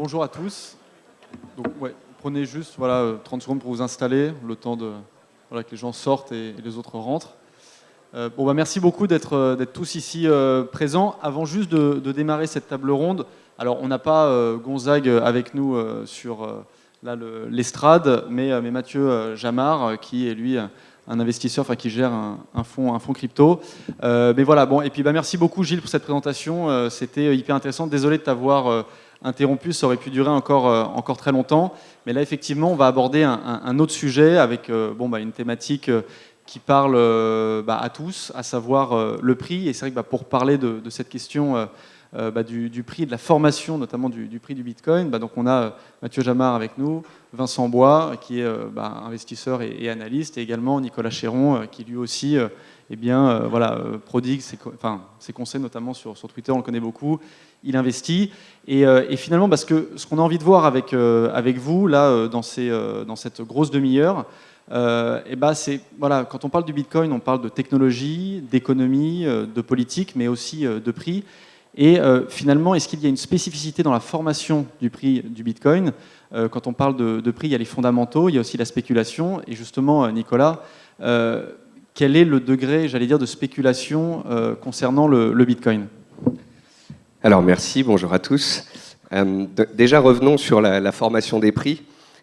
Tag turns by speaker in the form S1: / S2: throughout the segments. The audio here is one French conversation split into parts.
S1: Bonjour à tous. Donc, prenez juste 30 secondes pour vous installer, le temps que les gens sortent et les autres rentrent. Merci beaucoup d'être tous ici présents. Avant juste de démarrer cette table ronde, alors on n'a pas Gonzague avec nous sur l'estrade, mais Mathieu Jamard, qui est lui un investisseur qui gère un fonds crypto. Merci beaucoup Gilles pour cette présentation. C'était hyper intéressant. Désolé de t'avoir interrompu, ça aurait pu durer encore très longtemps. Mais là, effectivement, on va aborder un autre sujet avec une thématique qui parle à tous, à savoir le prix. Et c'est vrai que pour parler de cette question du prix, de la formation, notamment du prix du Bitcoin, donc on a Mathieu Jamard avec nous, Vincent Bois, qui est investisseur et analyste, et également Nicolas Chéron, qui lui aussi prodigue ses conseils, notamment sur Twitter, on le connaît beaucoup. Il investit. Et finalement, parce que ce qu'on a envie de voir avec vous, là, dans cette grosse demi-heure, quand on parle du Bitcoin, on parle de technologie, d'économie, de politique, mais aussi de prix. Et finalement, est-ce qu'il y a une spécificité dans la formation du prix du Bitcoin? Quand on parle de prix, il y a les fondamentaux, il y a aussi la spéculation. Et justement, Nicolas, quel est le degré, de spéculation concernant le Bitcoin?
S2: Alors merci, bonjour à tous. Déjà revenons sur la formation des prix.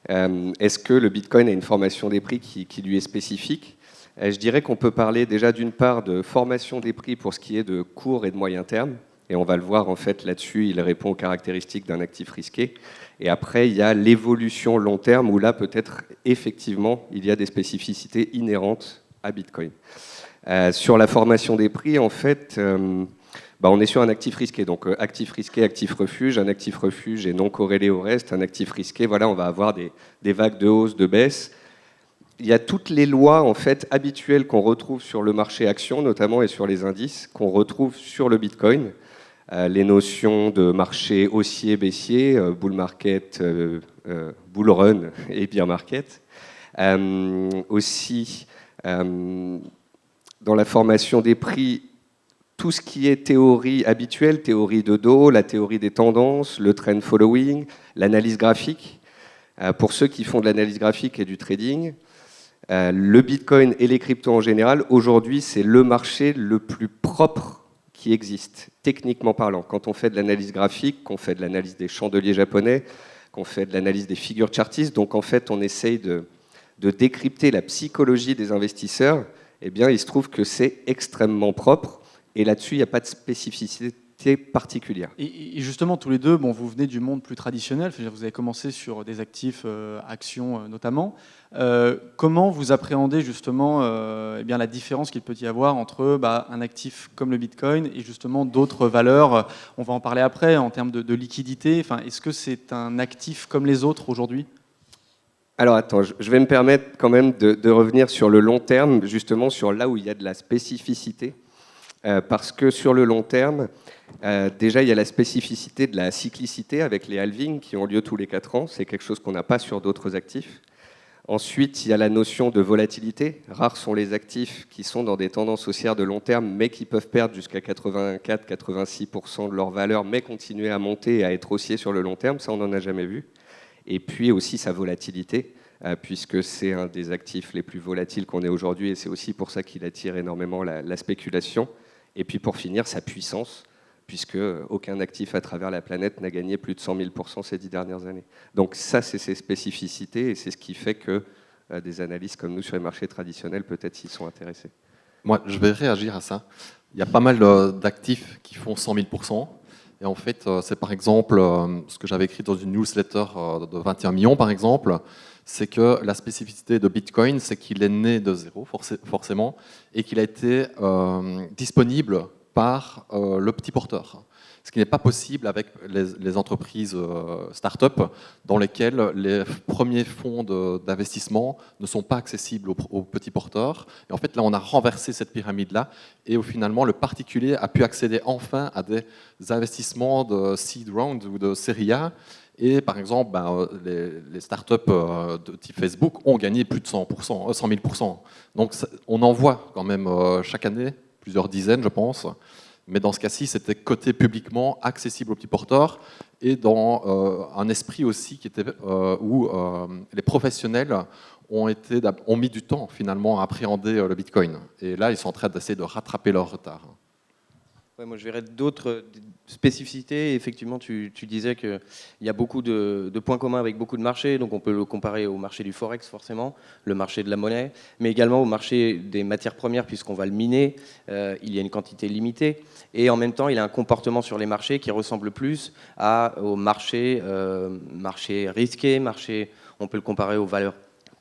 S2: Est-ce que le Bitcoin a une formation des prix qui lui est spécifique? Je dirais qu'on peut parler déjà d'une part de formation des prix pour ce qui est de court et de moyen terme. Et on va le voir en fait là-dessus, il répond aux caractéristiques d'un actif risqué. Et après, il y a l'évolution long terme où là peut-être effectivement il y a des spécificités inhérentes à Bitcoin. Sur la formation des prix, en fait, on est sur un actif risqué. Donc actif risqué, actif refuge. Un actif refuge est non corrélé au reste. Un actif risqué, on va avoir des vagues de hausse, de baisse. Il y a toutes les lois en fait habituelles qu'on retrouve sur le marché action, notamment, et sur les indices, qu'on retrouve sur le Bitcoin. Les notions de marché haussier, baissier, bull market, bull run et bear market. Aussi, dans la formation des prix, tout ce qui est théorie habituelle, théorie de dos, la théorie des tendances, le trend following, l'analyse graphique. Pour ceux qui font de l'analyse graphique et du trading, le Bitcoin et les cryptos en général, aujourd'hui, c'est le marché le plus propre qui existe, techniquement parlant. Quand on fait de l'analyse graphique, qu'on fait de l'analyse des chandeliers japonais, qu'on fait de l'analyse des figures chartistes, donc en fait, on essaye de décrypter la psychologie des investisseurs, eh bien, il se trouve que c'est extrêmement propre. Et là-dessus, il n'y a pas de spécificité particulière.
S1: Et justement, tous les deux, vous venez du monde plus traditionnel. Vous avez commencé sur des actifs actions notamment. Comment vous appréhendez justement la différence qu'il peut y avoir entre un actif comme le Bitcoin et justement d'autres valeurs? On va en parler après en termes de liquidité. Est-ce que c'est un actif comme les autres aujourd'hui?
S2: Alors attends, je vais me permettre quand même de revenir sur le long terme, justement sur là où il y a de la spécificité. Parce que sur le long terme, déjà il y a la spécificité de la cyclicité avec les halvings qui ont lieu tous les 4 ans. C'est quelque chose qu'on n'a pas sur d'autres actifs. Ensuite, il y a la notion de volatilité. Rares sont les actifs qui sont dans des tendances haussières de long terme, mais qui peuvent perdre jusqu'à 84-86% de leur valeur, mais continuer à monter et à être haussiers sur le long terme. Ça, on n'en a jamais vu. Et puis aussi sa volatilité, puisque c'est un des actifs les plus volatiles qu'on ait aujourd'hui, et c'est aussi pour ça qu'il attire énormément la spéculation. Et puis pour finir, sa puissance, puisque aucun actif à travers la planète n'a gagné plus de 100 000% ces 10 dernières années. Donc ça, c'est ses spécificités, et c'est ce qui fait que des analystes comme nous sur les marchés traditionnels, peut-être s'y sont intéressés.
S3: Moi, je vais réagir à ça. Il y a pas mal d'actifs qui font 100 000%. Et en fait, c'est par exemple ce que j'avais écrit dans une newsletter de 21 millions, par exemple, c'est que la spécificité de Bitcoin, c'est qu'il est né de zéro, forcément, et qu'il a été disponible par le petit porteur. Ce qui n'est pas possible avec les entreprises start-up dans lesquelles les premiers fonds d'investissement ne sont pas accessibles aux petits porteurs. Et en fait, là, on a renversé cette pyramide-là et finalement, le particulier a pu accéder enfin à des investissements de seed round ou de série A. Et par exemple, les startups de type Facebook ont gagné plus de 100 000%. Donc on en voit quand même chaque année, plusieurs dizaines, je pense. Mais dans ce cas-ci, c'était coté publiquement, accessible aux petits porteurs, et dans un esprit aussi qui était, où les professionnels ont mis du temps finalement à appréhender le Bitcoin. Et là, ils sont en train d'essayer de rattraper leur retard.
S4: Ouais, moi, je verrais d'autres spécificités. Effectivement, tu disais qu'il y a beaucoup de points communs avec beaucoup de marchés. Donc, on peut le comparer au marché du Forex, forcément, le marché de la monnaie, mais également au marché des matières premières, puisqu'on va le miner. Il y a une quantité limitée. Et en même temps, il a un comportement sur les marchés qui ressemble plus au marché risqué, on peut le comparer aux valeurs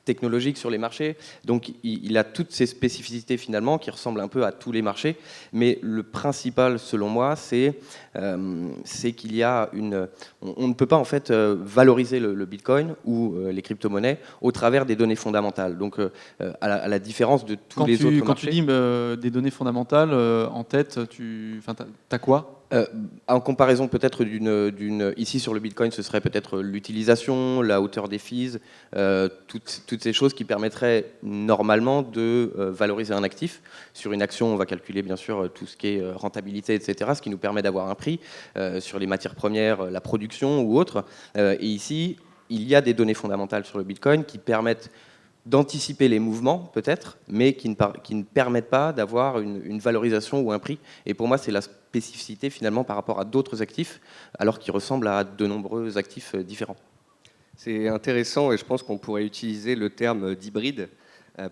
S4: technologique sur les marchés. Donc il a toutes ces spécificités finalement qui ressemblent un peu à tous les marchés. Mais le principal, selon moi, c'est qu'il y a on ne peut pas en fait valoriser le Bitcoin ou les crypto-monnaies au travers des données fondamentales. Donc à la différence de tous les autres marchés.
S1: Quand tu dis des données fondamentales en tête, t'as quoi?
S4: En comparaison peut-être ici sur le Bitcoin, ce serait peut-être l'utilisation, la hauteur des fees, toutes ces choses qui permettraient normalement de valoriser un actif. Sur une action, on va calculer bien sûr tout ce qui est rentabilité, etc., ce qui nous permet d'avoir un prix. Sur les matières premières, la production ou autre. Et ici, il y a des données fondamentales sur le Bitcoin qui permettent d'anticiper les mouvements peut-être, mais qui ne permettent pas d'avoir une valorisation ou un prix. Et pour moi, c'est la spécificité finalement par rapport à d'autres actifs, alors qu'ils ressemblent à de nombreux actifs différents.
S2: C'est intéressant et je pense qu'on pourrait utiliser le terme d'hybride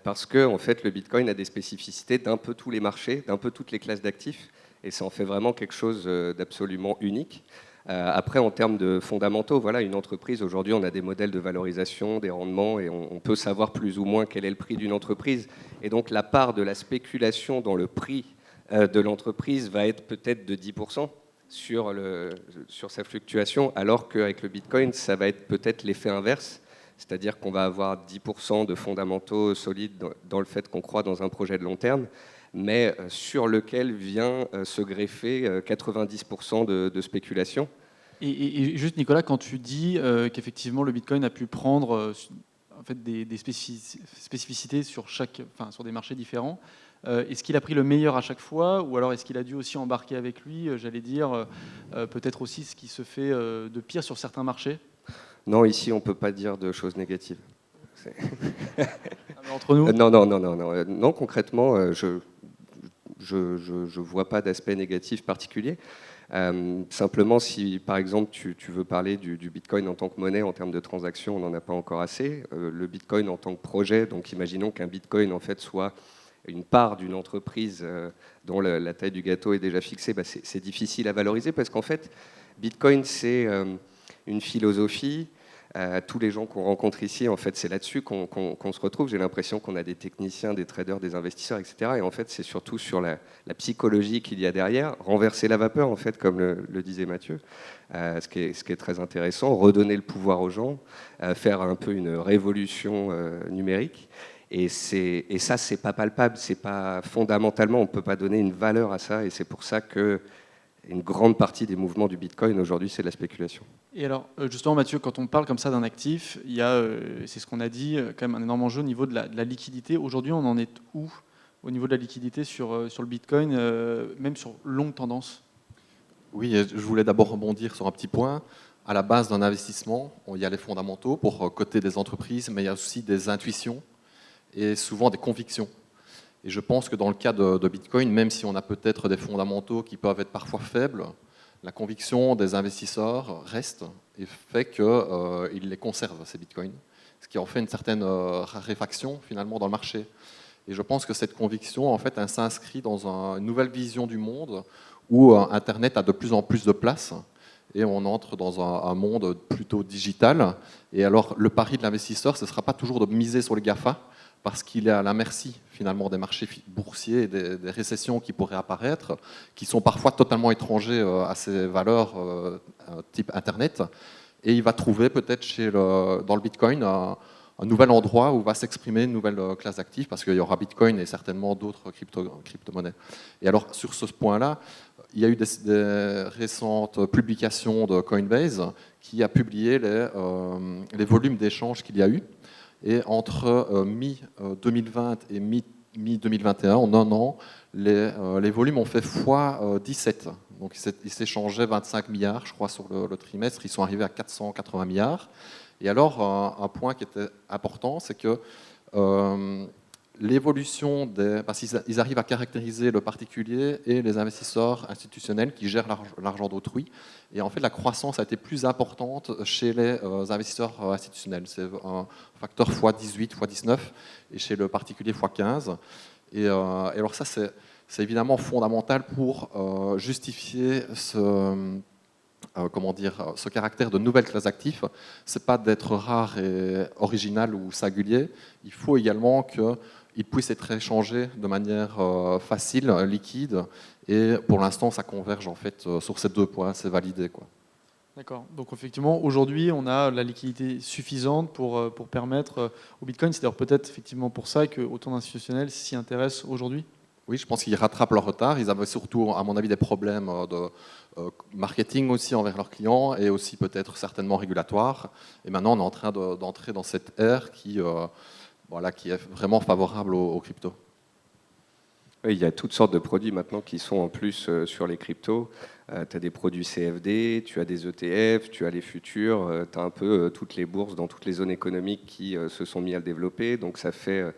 S2: parce que en fait, le Bitcoin a des spécificités d'un peu tous les marchés, d'un peu toutes les classes d'actifs et ça en fait vraiment quelque chose d'absolument unique. Après, en termes de fondamentaux, voilà, une entreprise, aujourd'hui, on a des modèles de valorisation, des rendements, et on peut savoir plus ou moins quel est le prix d'une entreprise. Et donc, la part de la spéculation dans le prix de l'entreprise va être peut-être de 10% sur sa fluctuation, alors qu'avec le Bitcoin, ça va être peut-être l'effet inverse. C'est-à-dire qu'on va avoir 10% de fondamentaux solides dans le fait qu'on croit dans un projet de long terme, mais sur lequel vient se greffer 90% de spéculation.
S1: Et juste Nicolas, quand tu dis qu'effectivement le Bitcoin a pu prendre en fait des spécificités sur des marchés différents, est-ce qu'il a pris le meilleur à chaque fois, ou alors est-ce qu'il a dû aussi embarquer avec lui, j'allais dire, peut-être aussi ce qui se fait de pire sur certains marchés?
S2: Non, ici on ne peut pas dire de choses négatives.
S1: Entre nous?
S2: Non, concrètement, je vois pas d'aspect négatif particulier. Simplement, si par exemple tu veux parler du Bitcoin en tant que monnaie, en termes de transactions, on n'en a pas encore assez. Le Bitcoin en tant que projet, donc imaginons qu'un Bitcoin en fait soit une part d'une entreprise dont la taille du gâteau est déjà fixée, bah c'est difficile à valoriser parce qu'en fait, Bitcoin c'est une philosophie. Tous les gens qu'on rencontre ici, en fait, c'est là-dessus qu'on se retrouve. J'ai l'impression qu'on a des techniciens, des traders, des investisseurs, etc. Et en fait, c'est surtout sur la psychologie qu'il y a derrière, renverser la vapeur, en fait, comme le disait Mathieu, ce qui est très intéressant, redonner le pouvoir aux gens, faire un peu une révolution numérique. Et ça, c'est pas palpable, c'est pas fondamentalement, on peut pas donner une valeur à ça. Et c'est pour ça que une grande partie des mouvements du Bitcoin aujourd'hui, c'est de la spéculation.
S1: Et alors, justement, Mathieu, quand on parle comme ça d'un actif, il y a, c'est ce qu'on a dit, quand même un énorme enjeu au niveau de la liquidité. Aujourd'hui, on en est où au niveau de la liquidité sur le Bitcoin, même sur longue tendance?
S3: Oui, je voulais d'abord rebondir sur un petit point. À la base d'un investissement, il y a les fondamentaux pour coter des entreprises, mais il y a aussi des intuitions et souvent des convictions. Et je pense que dans le cas de Bitcoin, même si on a peut-être des fondamentaux qui peuvent être parfois faibles, la conviction des investisseurs reste et fait qu'ils les conservent, ces Bitcoins, ce qui en fait une certaine raréfaction finalement dans le marché. Et je pense que cette conviction, en fait, elle s'inscrit dans une nouvelle vision du monde où Internet a de plus en plus de place et on entre dans un monde plutôt digital. Et alors, le pari de l'investisseur, ce ne sera pas toujours de miser sur les GAFA, parce qu'il est à la merci finalement des marchés boursiers et des récessions qui pourraient apparaître, qui sont parfois totalement étrangers à ces valeurs type Internet. Et il va trouver peut-être dans le Bitcoin un nouvel endroit où va s'exprimer une nouvelle classe d'actifs, parce qu'il y aura Bitcoin et certainement d'autres crypto-monnaies. Et alors sur ce point-là, il y a eu des récentes publications de Coinbase qui a publié les volumes d'échanges qu'il y a eu. Et entre mi-2020 et mi-2021, en un an, les volumes ont fait x 17. Donc ils s'échangeaient 25 milliards, je crois, sur le trimestre. Ils sont arrivés à 480 milliards. Et alors, un point qui était important, c'est que l'évolution parce qu'ils arrivent à caractériser le particulier et les investisseurs institutionnels qui gèrent l'argent d'autrui. Et en fait, la croissance a été plus importante chez les investisseurs institutionnels. C'est un facteur x18, x19, et chez le particulier x15. Et alors ça, c'est évidemment fondamental pour justifier ce caractère de nouvelle classe d'actifs. Ce n'est pas d'être rare et original ou singulier. Il faut également qu'ils puissent être échangés de manière facile, liquide. Et pour l'instant, ça converge en fait sur ces 2 points. C'est validé, quoi.
S1: D'accord. Donc effectivement, aujourd'hui, on a la liquidité suffisante pour permettre au Bitcoin. C'est d'ailleurs peut-être effectivement pour ça que autant d'institutionnels s'y intéressent aujourd'hui.
S3: Oui, je pense qu'ils rattrapent leur retard. Ils avaient surtout, à mon avis, des problèmes de marketing aussi envers leurs clients et aussi peut-être certainement régulatoires. Et maintenant, on est en train d'entrer dans cette ère qui est vraiment favorable aux cryptos.
S2: Oui, il y a toutes sortes de produits maintenant qui sont en plus sur les cryptos. Tu as des produits CFD, tu as des ETF, tu as les futurs, tu as un peu toutes les bourses dans toutes les zones économiques qui se sont mis à le développer. Donc ça fait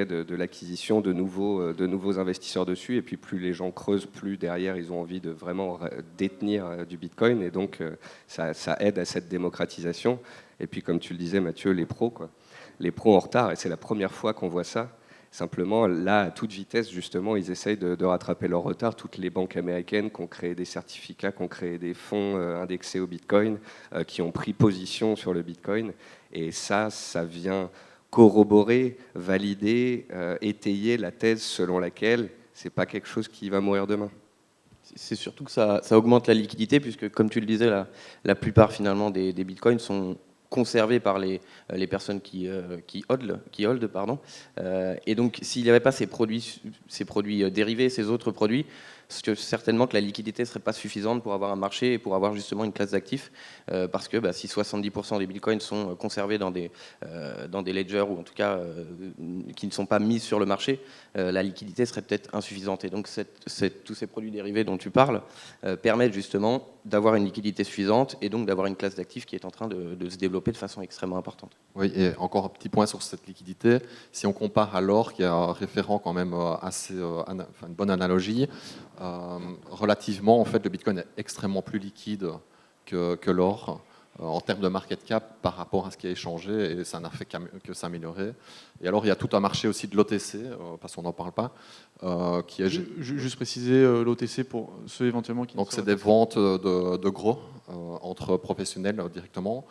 S2: de l'acquisition de nouveaux investisseurs dessus. Et puis plus les gens creusent, plus derrière ils ont envie de vraiment détenir du Bitcoin. Et donc ça aide à cette démocratisation. Et puis comme tu le disais Mathieu, les pros en retard. Et c'est la première fois qu'on voit ça. Simplement, là, à toute vitesse, justement, ils essayent de rattraper leur retard. Toutes les banques américaines qui ont créé des certificats, qui ont créé des fonds indexés au Bitcoin, qui ont pris position sur le Bitcoin. Et ça vient corroborer, valider, étayer la thèse selon laquelle c'est pas quelque chose qui va mourir demain.
S4: C'est surtout que ça augmente la liquidité, puisque, comme tu le disais, la plupart finalement des bitcoins sont conservés par les personnes qui holdent, pardon. Et donc, s'il n'y avait pas ces produits dérivés, ces autres produits, certainement que la liquidité ne serait pas suffisante pour avoir un marché et pour avoir justement une classe d'actifs, parce que si 70% des bitcoins sont conservés dans des ledgers, ou en tout cas qui ne sont pas mis sur le marché, la liquidité serait peut-être insuffisante. Et donc tous ces produits dérivés dont tu parles permettent justement d'avoir une liquidité suffisante et donc d'avoir une classe d'actifs qui est en train de se développer de façon extrêmement importante.
S3: Oui, et encore un petit point sur cette liquidité. Si on compare à l'or, qui est un référent quand même une bonne analogie, relativement, en fait, le Bitcoin est extrêmement plus liquide que l'or en termes de market cap par rapport à ce qui est échangé, et ça n'a fait que s'améliorer. Et alors, il y a tout un marché aussi de l'OTC, parce qu'on n'en parle pas, qui est...
S1: Juste préciser l'OTC pour ceux éventuellement qui...
S3: Donc, c'est des ventes de gros entre professionnels directement.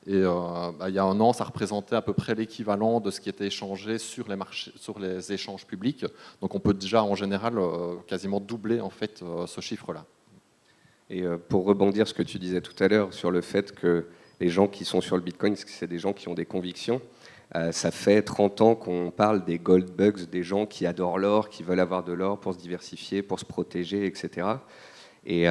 S3: Et il y a un an, ça représentait à peu près l'équivalent de ce qui était échangé sur les échanges publics. Donc on peut déjà en général quasiment doubler en fait ce chiffre-là.
S2: Et pour rebondir ce que tu disais tout à l'heure sur le fait que les gens qui sont sur le Bitcoin, c'est des gens qui ont des convictions. Ça fait 30 ans qu'on parle des gold bugs, des gens qui adorent l'or, qui veulent avoir de l'or pour se diversifier, pour se protéger, etc. Et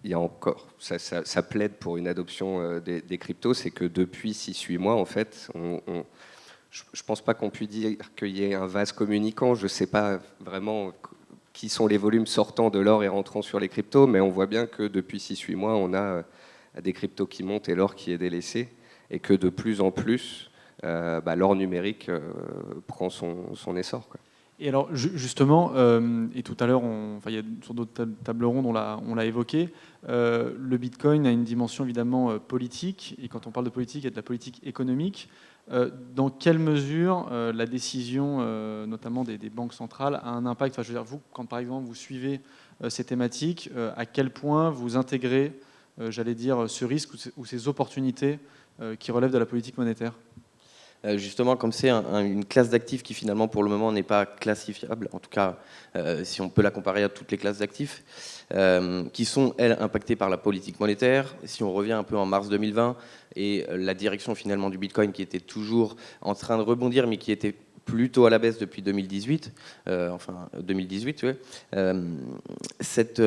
S2: il y a encore, ça plaide pour une adoption des cryptos, c'est que depuis 6-8 mois, en fait, je ne pense pas qu'on puisse dire qu'il y ait un vase communicant. Je ne sais pas vraiment qui sont les volumes sortant de l'or et rentrant sur les cryptos, mais on voit bien que depuis 6-8 mois, on a des cryptos qui montent et l'or qui est délaissé, et que de plus en plus, l'or numérique prend son essor, quoi.
S1: Et alors justement, et tout à l'heure, il y a sur d'autres tables rondes, on l'a évoqué, le Bitcoin a une dimension évidemment politique, et quand on parle de politique, il y a de la politique économique. Dans quelle mesure la décision, notamment des banques centrales, a un impact, je veux dire, vous, quand par exemple vous suivez ces thématiques, à quel point vous intégrez, j'allais dire, ce risque ou ces opportunités qui relèvent de la politique monétaire ?
S4: Justement, comme c'est une classe d'actifs qui finalement pour le moment n'est pas classifiable, en tout cas si on peut la comparer à toutes les classes d'actifs, qui sont elles impactées par la politique monétaire. Si on revient un peu en mars 2020 et la direction finalement du Bitcoin qui était toujours en train de rebondir mais qui était plutôt à la baisse depuis 2018, cette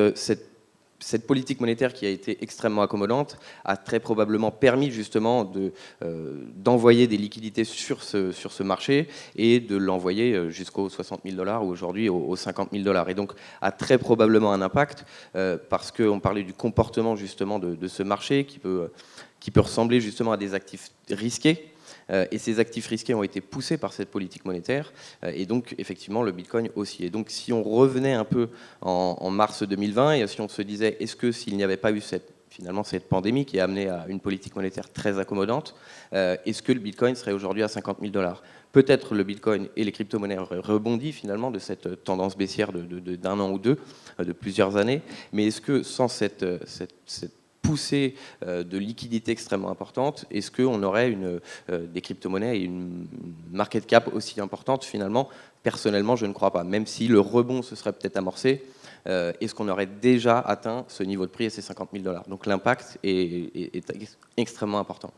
S4: cette politique monétaire qui a été extrêmement accommodante a très probablement permis justement d'envoyer des liquidités sur ce marché et de l'envoyer jusqu'aux 60 000 $ ou aujourd'hui aux 50 000 $. Et donc a très probablement un impact parce qu'on parlait du comportement justement de ce marché qui peut ressembler justement à des actifs risqués. Et ces actifs risqués ont été poussés par cette politique monétaire, et donc effectivement le Bitcoin aussi. Et donc si on revenait un peu en mars 2020, et si on se disait, est-ce que s'il n'y avait pas eu finalement cette pandémie qui a amené à une politique monétaire très accommodante, est-ce que le Bitcoin serait aujourd'hui à 50 000 $? Peut-être le Bitcoin et les crypto-monnaies auraient rebondi finalement de cette tendance baissière d'un an ou deux, de plusieurs années, mais est-ce que sans cette poussée de liquidité extrêmement importante, est-ce qu'on aurait des crypto-monnaies et une market cap aussi importante? Finalement, personnellement, je ne crois pas. Même si le rebond se serait peut-être amorcé, est-ce qu'on aurait déjà atteint ce niveau de prix et ces 50 000 $? Donc l'impact est extrêmement important.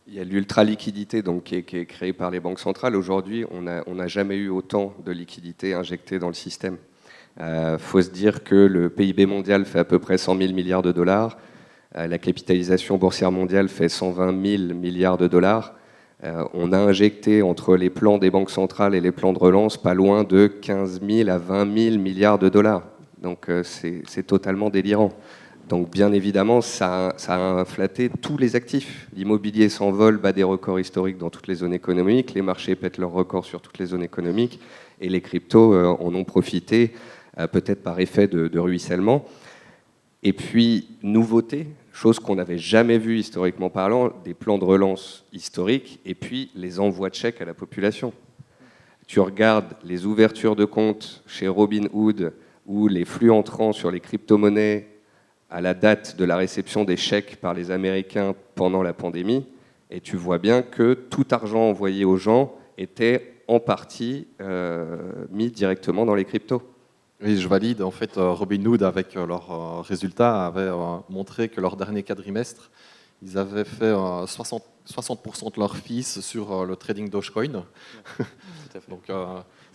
S2: Il y a l'ultra-liquidité qui est créée par les banques centrales. Aujourd'hui, on n'a jamais eu autant de liquidité injectée dans le système. Faut se dire que le PIB mondial fait à peu près 100 000 milliards de dollars. La capitalisation boursière mondiale fait 120 000 milliards de dollars. On a injecté entre les plans des banques centrales et les plans de relance pas loin de 15 000 à 20 000 milliards de dollars. Donc c'est totalement délirant. Donc bien évidemment, ça a inflaté tous les actifs. L'immobilier s'envole, bat des records historiques dans toutes les zones économiques, les marchés pètent leurs records sur toutes les zones économiques, et les cryptos en ont profité, peut-être par effet de ruissellement. Et puis, nouveauté, chose qu'on n'avait jamais vue historiquement parlant, des plans de relance historiques, et puis les envois de chèques à la population. Tu regardes les ouvertures de comptes chez Robinhood ou les flux entrants sur les crypto-monnaies à la date de la réception des chèques par les Américains pendant la pandémie, et tu vois bien que tout argent envoyé aux gens était en partie mis directement dans les cryptos.
S3: Oui, je valide. En fait, Robinhood, avec leurs résultats, avait montré que leur dernier quadrimestre, ils avaient fait 60% de leurs fees sur le trading Dogecoin.
S4: Tout à fait.
S3: Donc,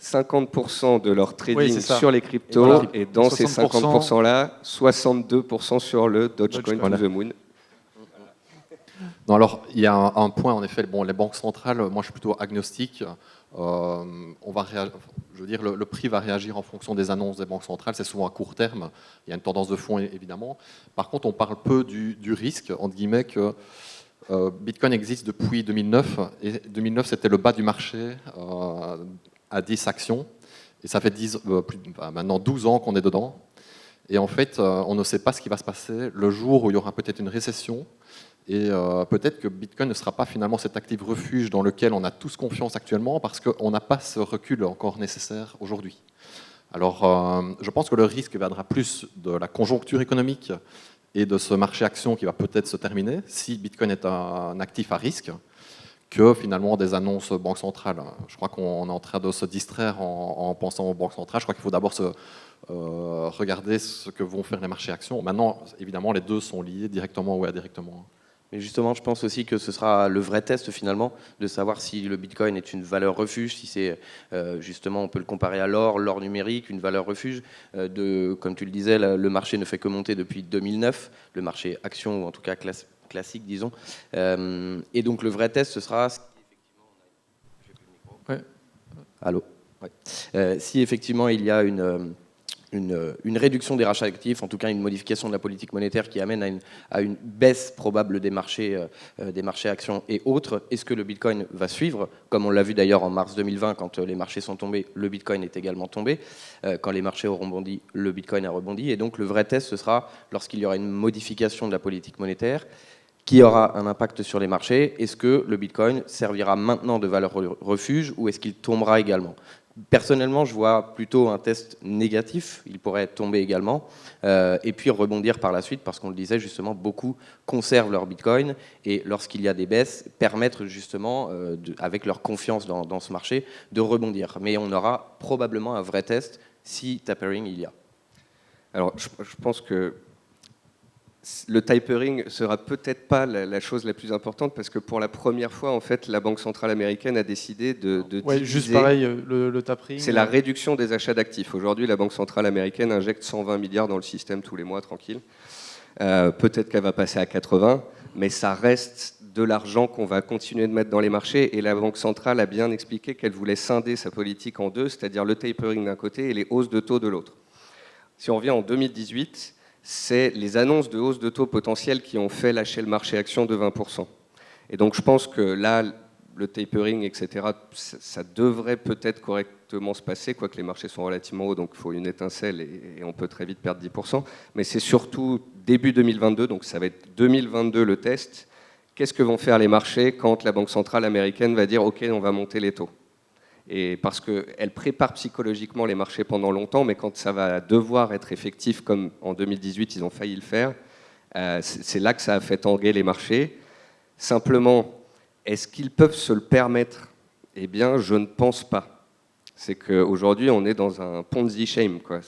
S2: 50% de leur trading sur les cryptos,
S1: et, voilà.
S2: et dans ces
S1: 60%,
S2: 50%-là, 62% sur le Dogecoin to the moon.
S3: non, alors, il y a un point, en effet, bon, les banques centrales, moi je suis plutôt agnostique. Je veux dire, le prix va réagir en fonction des annonces des banques centrales, c'est souvent à court terme, il y a une tendance de fond évidemment. Par contre, on parle peu du risque, entre guillemets, que Bitcoin existe depuis 2009, et 2009 c'était le bas du marché à 10 actions, et ça fait maintenant 12 ans qu'on est dedans, et en fait, on ne sait pas ce qui va se passer le jour où il y aura peut-être une récession. Et peut-être que Bitcoin ne sera pas finalement cet actif refuge dans lequel on a tous confiance actuellement parce qu'on n'a pas ce recul encore nécessaire aujourd'hui. Alors je pense que le risque viendra plus de la conjoncture économique et de ce marché action qui va peut-être se terminer si Bitcoin est un actif à risque que finalement des annonces banques centrales. Je crois qu'on est en train de se distraire en pensant aux banques centrales. Je crois qu'il faut d'abord regarder ce que vont faire les marchés actions. Maintenant, évidemment, les deux sont liés directement ou indirectement.
S4: Mais justement, je pense aussi que ce sera le vrai test finalement de savoir si le Bitcoin est une valeur refuge, si c'est justement, on peut le comparer à l'or numérique, une valeur refuge. Comme tu le disais, le marché ne fait que monter depuis 2009, le marché action ou en tout cas classique, disons. Et donc le vrai test, ce sera si effectivement,
S1: Ouais.
S4: Allô. Ouais. Si effectivement il y a une réduction des rachats actifs, en tout cas une modification de la politique monétaire qui amène à une baisse probable des marchés actions et autres, est-ce que le Bitcoin va suivre? Comme on l'a vu d'ailleurs en mars 2020, quand les marchés sont tombés, le Bitcoin est également tombé. Quand les marchés auront rebondi, le Bitcoin a rebondi. Et donc le vrai test, ce sera lorsqu'il y aura une modification de la politique monétaire qui aura un impact sur les marchés. Est-ce que le Bitcoin servira maintenant de valeur refuge ou est-ce qu'il tombera également? Personnellement, je vois plutôt un test négatif, il pourrait tomber également, et puis rebondir par la suite, parce qu'on le disait justement, beaucoup conservent leur Bitcoin, et lorsqu'il y a des baisses, permettre justement, avec leur confiance dans ce marché, de rebondir. Mais on aura probablement un vrai test si tapering il y a.
S2: Alors, je pense que le tapering sera peut-être pas la chose la plus importante parce que pour la première fois, en fait, la Banque centrale américaine a décidé de
S1: Ouais,
S2: diviser.
S1: juste pareil, le tapering.
S2: C'est la réduction des achats d'actifs. Aujourd'hui, la Banque centrale américaine injecte 120 milliards dans le système tous les mois, tranquille. Peut-être qu'elle va passer à 80, mais ça reste de l'argent qu'on va continuer de mettre dans les marchés. Et la Banque centrale a bien expliqué qu'elle voulait scinder sa politique en deux, c'est-à-dire le tapering d'un côté et les hausses de taux de l'autre. Si on revient en 2018, c'est les annonces de hausse de taux potentiels qui ont fait lâcher le marché action de 20%. Et donc je pense que là, le tapering, etc., ça devrait peut-être correctement se passer, quoique les marchés sont relativement hauts, donc il faut une étincelle et on peut très vite perdre 10%. Mais c'est surtout début 2022, donc ça va être 2022 le test. Qu'est-ce que vont faire les marchés quand la Banque centrale américaine va dire « Ok, on va monter les taux ». Et parce qu'elle prépare psychologiquement les marchés pendant longtemps, mais quand ça va devoir être effectif, comme en 2018, ils ont failli le faire, c'est là que ça a fait tanguer les marchés. Simplement, est-ce qu'ils peuvent se le permettre? Eh bien, je ne pense pas. C'est qu'aujourd'hui, on est dans un Ponzi scheme, quoi.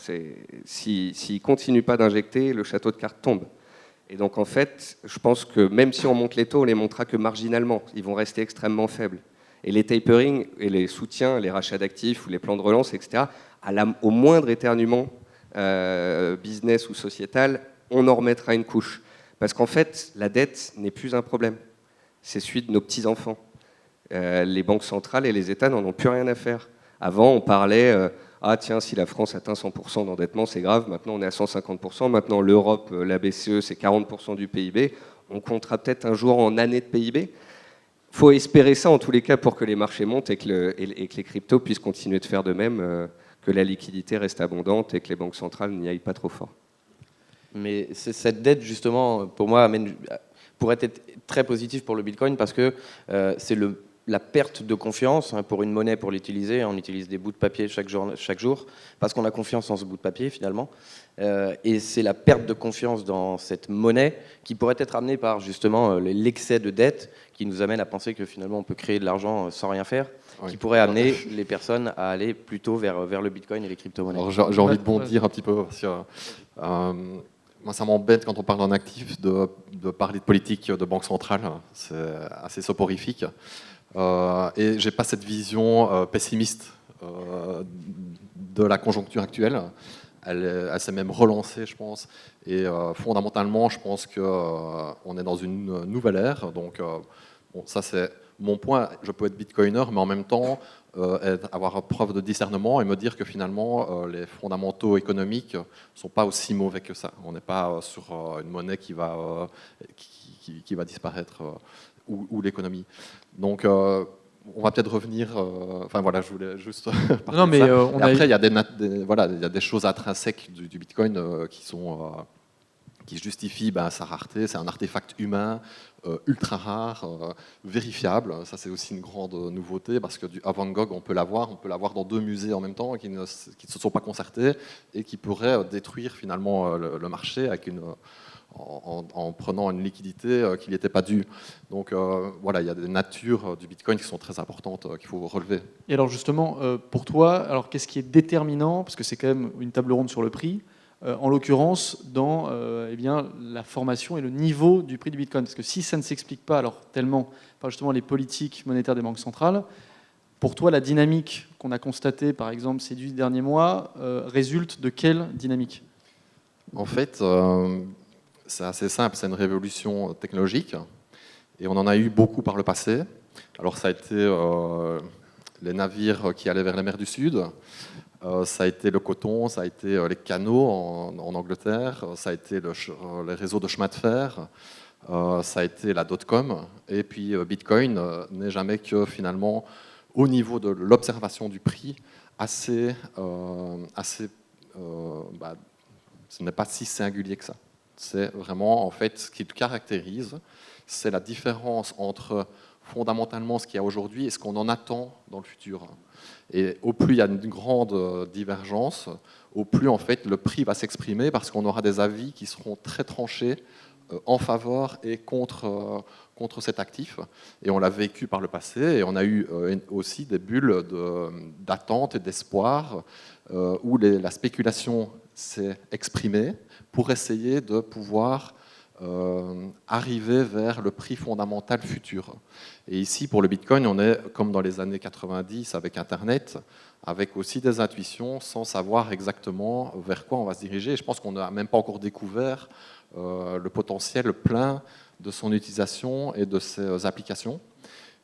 S2: S'ils ne continuent pas d'injecter, le château de cartes tombe. Et donc, en fait, je pense que même si on monte les taux, on les montera que marginalement. Ils vont rester extrêmement faibles. Et les tapering et les soutiens, les rachats d'actifs ou les plans de relance, etc., au moindre éternuement business ou sociétal, on en remettra une couche. Parce qu'en fait, la dette n'est plus un problème. C'est celui de nos petits-enfants. Les banques centrales et les États n'en ont plus rien à faire. Avant, on parlait ah tiens, si la France atteint 100% d'endettement, c'est grave. Maintenant, on est à 150%. Maintenant, l'Europe, la BCE, c'est 40% du PIB. On comptera peut-être un jour en années de PIB. Il faut espérer ça en tous les cas pour que les marchés montent et que les cryptos puissent continuer de faire de même, que la liquidité reste abondante et que les banques centrales n'y aillent pas trop fort.
S4: Mais cette dette, justement, pour moi, pourrait être très positive pour le Bitcoin parce que c'est la perte de confiance pour une monnaie, pour l'utiliser. On utilise des bouts de papier chaque jour parce qu'on a confiance en ce bout de papier, finalement. Et c'est la perte de confiance dans cette monnaie qui pourrait être amenée par, justement, l'excès de dette qui nous amène à penser que, finalement, on peut créer de l'argent sans rien faire, qui pourrait amener les personnes à aller plutôt vers le Bitcoin et les crypto-monnaies.
S3: Alors, j'ai envie de bondir un petit peu parce que moi, ça m'embête quand on parle d'un actif de parler de politique de banque centrale. C'est assez soporifique. Et j'ai pas cette vision pessimiste de la conjoncture actuelle. Elle s'est même relancée, je pense. Et fondamentalement, je pense qu'on est dans une nouvelle ère. Donc, bon, ça, c'est mon point. Je peux être bitcoiner, mais en même temps, avoir preuve de discernement et me dire que finalement, les fondamentaux économiques ne sont pas aussi mauvais que ça. On n'est pas sur une monnaie qui va disparaître ou l'écononie. Donc, on va peut-être revenir. Enfin voilà, je voulais juste.
S1: Non, mais
S3: après, il y a des choses intrinsèques du Bitcoin qui justifient sa rareté. C'est un artefact humain ultra rare, vérifiable. Ça, c'est aussi une grande nouveauté parce que à Van Gogh, on peut l'avoir dans deux musées en même temps qui ne se sont pas concertés et qui pourraient détruire finalement le marché avec en prenant une liquidité qui n'était pas due. Donc voilà, il y a des natures du Bitcoin qui sont très importantes qu'il faut relever.
S1: Et alors justement, pour toi, alors qu'est-ce qui est déterminant, parce que c'est quand même une table ronde sur le prix, en l'occurrence dans la formation et le niveau du prix du Bitcoin? Parce que si ça ne s'explique pas alors tellement par justement les politiques monétaires des banques centrales, pour toi, la dynamique qu'on a constatée, par exemple, ces 10 derniers mois, résulte de quelle dynamique?
S3: En fait, c'est assez simple, c'est une révolution technologique et on en a eu beaucoup par le passé. Alors ça a été les navires qui allaient vers les mers du Sud, ça a été le coton, ça a été les canaux en Angleterre, ça a été les réseaux de chemin de fer, ça a été la dot-com et puis Bitcoin n'est jamais que finalement au niveau de l'observation du prix ce n'est pas si singulier que ça. C'est vraiment, en fait, ce qui le caractérise, c'est la différence entre fondamentalement ce qu'il y a aujourd'hui et ce qu'on en attend dans le futur. Et au plus il y a une grande divergence, au plus en fait le prix va s'exprimer parce qu'on aura des avis qui seront très tranchés en faveur et contre cet actif. Et on l'a vécu par le passé et on a eu aussi des bulles d'attente et d'espoir où la spéculation s'est exprimée pour essayer de pouvoir arriver vers le prix fondamental futur. Et ici, pour le Bitcoin, on est comme dans les années 90 avec Internet, avec aussi des intuitions sans savoir exactement vers quoi on va se diriger. Et je pense qu'on n'a même pas encore découvert le potentiel plein de son utilisation et de ses applications.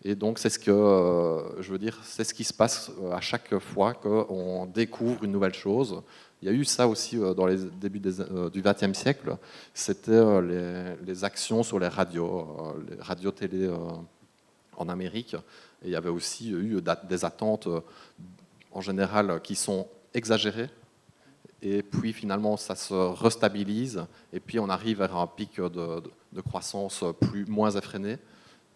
S3: Et donc, c'est ce que je veux dire, c'est ce qui se passe à chaque fois qu'on découvre une nouvelle chose. Il y a eu ça aussi dans les débuts du XXe siècle. C'était les actions sur les radios télé en Amérique. Et il y avait aussi eu des attentes en général qui sont exagérées. Et puis finalement, ça se restabilise. Et puis on arrive vers un pic de croissance moins effréné.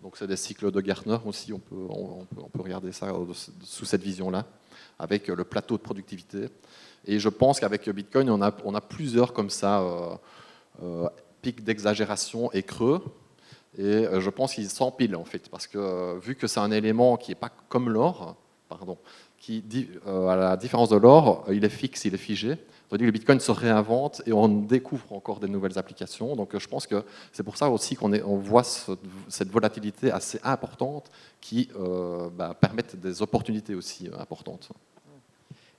S3: Donc c'est des cycles de Gartner aussi. On peut regarder ça sous cette vision-là, avec le plateau de productivité. Et je pense qu'avec Bitcoin, on a plusieurs comme ça pics d'exagération et creux. Et je pense qu'ils s'empilent en fait, parce que vu que c'est un élément qui n'est pas comme l'or, qui, à la différence de l'or, il est fixe, il est figé. Tandis que le Bitcoin se réinvente et on découvre encore des nouvelles applications. Donc je pense que c'est pour ça aussi on voit cette volatilité assez importante qui permettent des opportunités aussi importantes.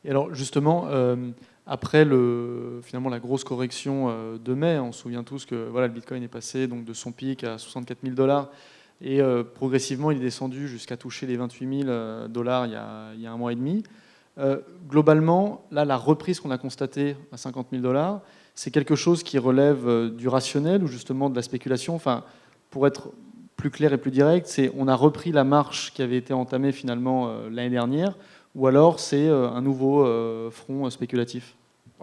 S1: Et alors justement, après finalement la grosse correction de mai, on se souvient tous que voilà, le Bitcoin est passé donc, de son pic à 64 000 $, et progressivement il est descendu jusqu'à toucher les 28 000 $ il y a un mois et demi. Globalement, là, la reprise qu'on a constatée à 50 000 $, c'est quelque chose qui relève du rationnel ou justement de la spéculation. Enfin, pour être plus clair et plus direct, on a repris la marche qui avait été entamée finalement l'année dernière, ou alors c'est un nouveau front spéculatif?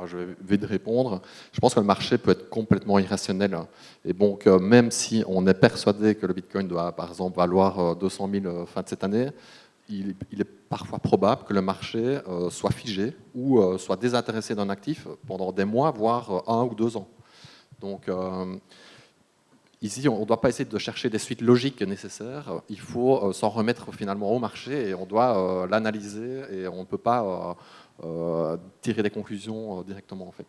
S3: Je vais vite répondre. Je pense que le marché peut être complètement irrationnel. Et donc, même si on est persuadé que le Bitcoin doit, par exemple, valoir 200 000 fin de cette année, il est parfois probable que le marché soit figé ou soit désintéressé d'un actif pendant des mois, voire 1 ou 2 ans. Donc, ici, on ne doit pas essayer de chercher des suites logiques nécessaires. Il faut s'en remettre finalement au marché et on doit l'analyser et on ne peut pas tirer des conclusions directement en fait.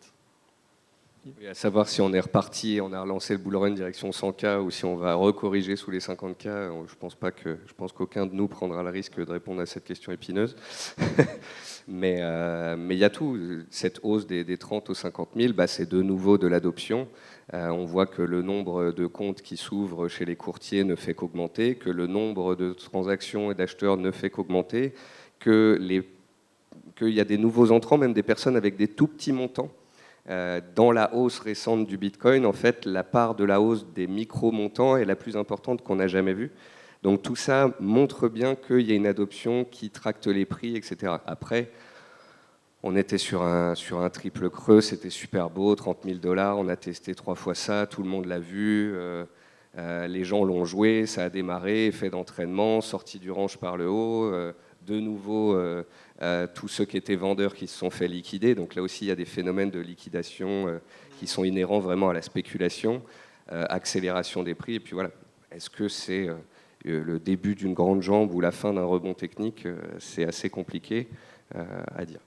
S2: Et à savoir si on est reparti, on a relancé le bull run direction 100K ou si on va recorriger sous les 50K, je pense qu'aucun de nous prendra le risque de répondre à cette question épineuse. mais il y a tout. Cette hausse des 30 aux 50 000, c'est de nouveau de l'adoption. On voit que le nombre de comptes qui s'ouvrent chez les courtiers ne fait qu'augmenter, que le nombre de transactions et d'acheteurs ne fait qu'augmenter, qu'il y a des nouveaux entrants, même des personnes avec des tout petits montants. Dans la hausse récente du Bitcoin, en fait, la part de la hausse des micro-montants est la plus importante qu'on n'a jamais vue. Donc tout ça montre bien qu'il y a une adoption qui tracte les prix, etc. Après, on était sur un triple creux, c'était super beau, 30 000 $, on a testé 3 fois ça, tout le monde l'a vu, les gens l'ont joué, ça a démarré, effet d'entraînement, sortie du range par le haut, de nouveau tous ceux qui étaient vendeurs qui se sont fait liquider. Donc là aussi, il y a des phénomènes de liquidation qui sont inhérents vraiment à la spéculation, accélération des prix. Et puis voilà, est-ce que c'est le début d'une grande jambe ou la fin d'un rebond technique? C'est assez compliqué à dire.